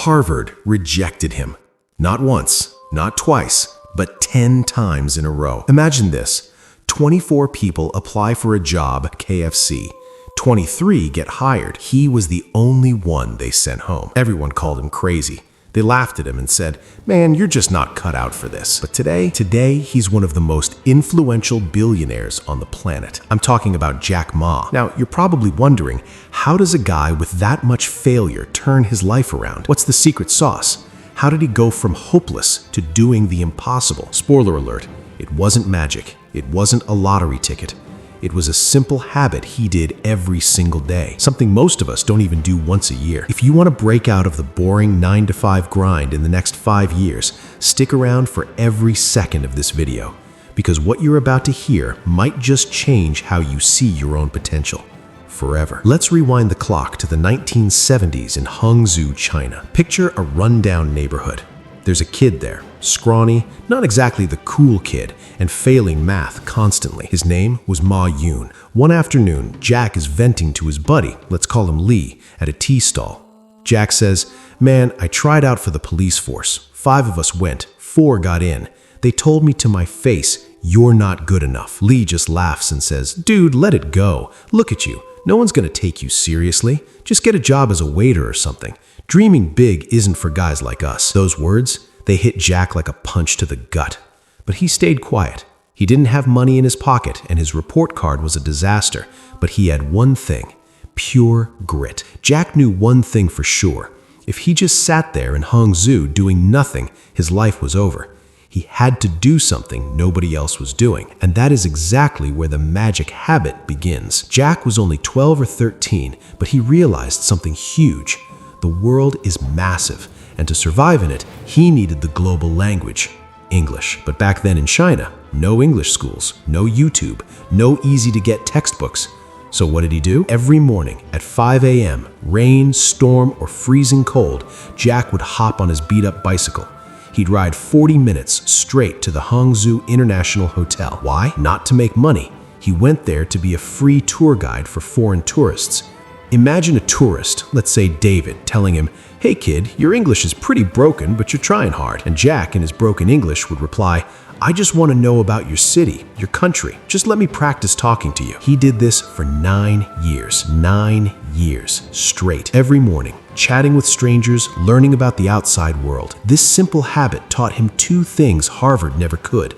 Harvard rejected him. Not once, not twice, but 10 times in a row. Imagine this. 24 people apply for a job at KFC. 23 get hired. He was the only one they sent home. Everyone called him crazy. They laughed at him and said, "Man, you're just not cut out for this." But today, he's one of the most influential billionaires on the planet. I'm talking about Jack Ma. Now, you're probably wondering, how does a guy with that much failure turn his life around? What's the secret sauce? How did he go from hopeless to doing the impossible? Spoiler alert, it wasn't magic. It wasn't a lottery ticket. It was a simple habit he did every single day, something most of us don't even do once a year. If you want to break out of the boring 9-to-5 grind in the next 5 years, stick around for every second of this video, because what you're about to hear might just change how you see your own potential. Forever. Let's rewind the clock to the 1970s in Hangzhou, China. Picture a rundown neighborhood. There's a kid there, scrawny, not exactly the cool kid, and failing math constantly. His name was Ma Yun. One afternoon, Jack is venting to his buddy, let's call him Lee, at a tea stall. Jack says, "Man, I tried out for the police force. 5 of us went, 4 got in. They told me to my face, 'You're not good enough.'" Lee just laughs and says, "Dude, let it go. Look at you. No one's gonna take you seriously. Just get a job as a waiter or something. Dreaming big isn't for guys like us." Those words, they hit Jack like a punch to the gut. But he stayed quiet. He didn't have money in his pocket, and his report card was a disaster. But he had one thing: pure grit. Jack knew one thing for sure. If he just sat there in Hangzhou doing nothing, his life was over. He had to do something nobody else was doing, and that is exactly where the magic habit begins. Jack was only 12 or 13, but he realized something huge. The world is massive, and to survive in it, he needed the global language, English. But back then in China, no English schools, no YouTube, no easy-to-get textbooks. So what did he do? Every morning at 5 a.m., rain, storm, or freezing cold, Jack would hop on his beat-up bicycle. He'd ride 40 minutes straight to the Hangzhou International Hotel. Why? Not to make money. He went there to be a free tour guide for foreign tourists. Imagine a tourist, let's say David, telling him, "Hey kid, your English is pretty broken, but you're trying hard." And Jack, in his broken English, would reply, "I just want to know about your city, your country. Just let me practice talking to you." He did this for 9 years. 9 years straight. Every morning, chatting with strangers, learning about the outside world. This simple habit taught him 2 things Harvard never could.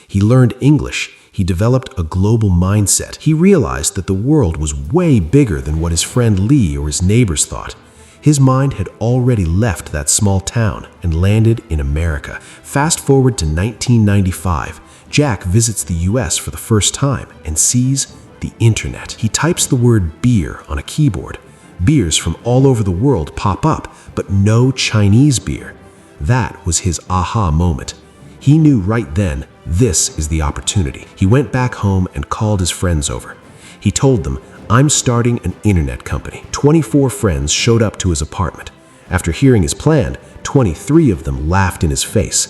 He learned English. He developed a global mindset. He realized that the world was way bigger than what his friend Lee or his neighbors thought. His mind had already left that small town and landed in America. Fast forward to 1995, Jack visits the US for the first time and sees the internet. He types the word beer on a keyboard. Beers from all over the world pop up, but no Chinese beer. That was his aha moment. He knew right then, this is the opportunity. He went back home and called his friends over. He told them, "I'm starting an internet company." 24 friends showed up to his apartment. After hearing his plan, 23 of them laughed in his face.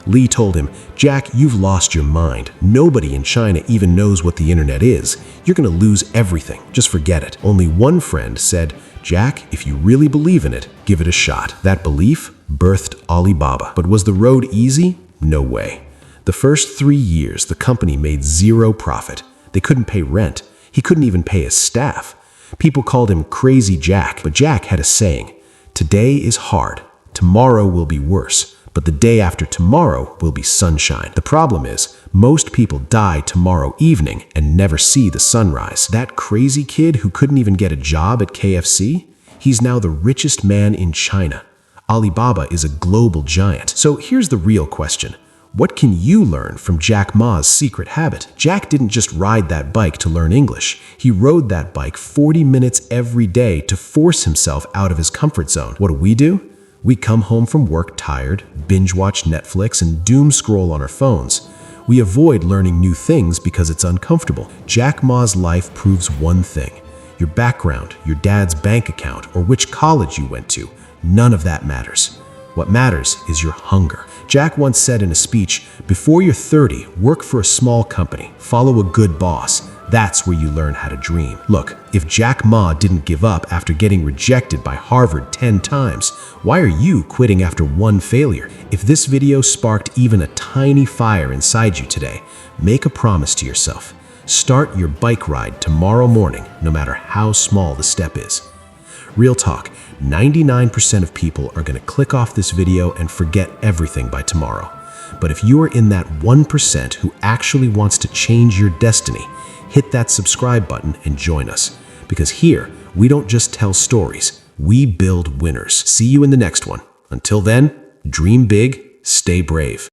Lee told him, "Jack, you've lost your mind. Nobody in China even knows what the internet is. You're gonna lose everything. Just forget it." Only one friend said, "Jack, if you really believe in it, give it a shot." That belief birthed Alibaba. But was the road easy? No way. The first 3 years, the company made 0 profit. They couldn't pay rent. He couldn't even pay his staff. People called him Crazy Jack, but Jack had a saying: "Today is hard. Tomorrow will be worse. But the day after tomorrow will be sunshine." The problem is, most people die tomorrow evening and never see the sunrise. That crazy kid who couldn't even get a job at KFC? He's now the richest man in China. Alibaba is a global giant. So here's the real question. What can you learn from Jack Ma's secret habit? Jack didn't just ride that bike to learn English. He rode that bike 40 minutes every day to force himself out of his comfort zone. What do? We come home from work tired, binge watch Netflix, and doom scroll on our phones. We avoid learning new things because it's uncomfortable. Jack Ma's life proves one thing. Your background, your dad's bank account, or which college you went to, none of that matters. What matters is your hunger. Jack once said in a speech, "Before you're 30, work for a small company, follow a good boss. That's where you learn how to dream. Look, if Jack Ma didn't give up after getting rejected by Harvard 10 times, why are you quitting after one failure? If this video sparked even a tiny fire inside you today, make a promise to yourself. Start your bike ride tomorrow morning, no matter how small the step is. Real talk, 99% of people are going to click off this video and forget everything by tomorrow. But if you are in that 1% who actually wants to change your destiny, hit that subscribe button and join us. Because here, we don't just tell stories, we build winners. See you in the next one. Until then, dream big, stay brave.